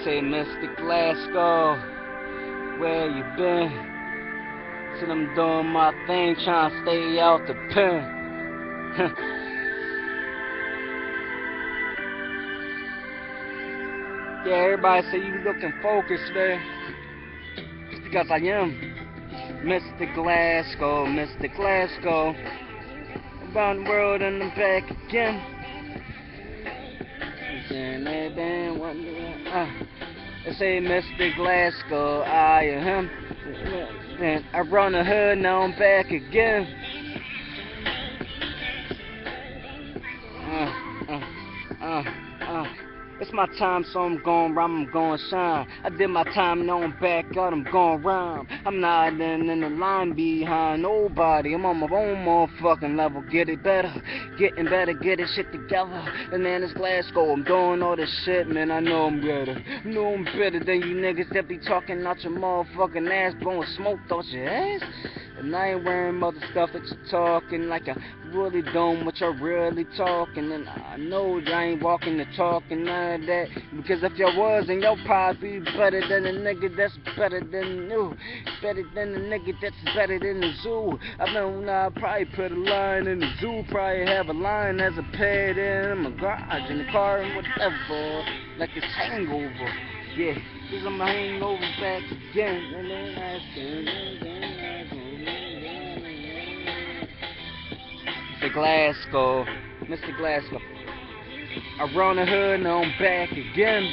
say, Mr. Glasgow, where you been? Said I'm doing my thing, trying to stay out the pen. Yeah, everybody say you looking focused, man. It's because I am Mr. Glasgow, Mr. Glasgow. Around the world and I'm back again. They say Mr. Glasgow, I am him. Then I run the hood, now I'm back again. It's my time, so I'm gon' rhyme, I'm gon' shine. I did my time, now I'm back out, I'm gon' rhyme. I'm not in the line behind nobody. I'm on my own motherfucking level, get it better, getting better, get this shit together. And then it's Glasgow, I'm doing all this shit, man, I know I'm better. I know I'm better than you niggas that be talking out your motherfucking ass, blowing smoke out your ass. And I ain't wearing other stuff that you're talking like I really don't what you're really talking. And I know that I ain't walking the talk and none of that, because if you was, then you'll probably be better than a nigga that's better than you, better than the nigga that's better than the zoo. I mean, I probably put a line in the zoo, probably have a line as a pad in my garage, in the car, and whatever, like it's hangover. Yeah, cause I'm a hangover back again, and then I Mr. Glasgow, Mr. Glasgow. I run the hood, now I'm back again.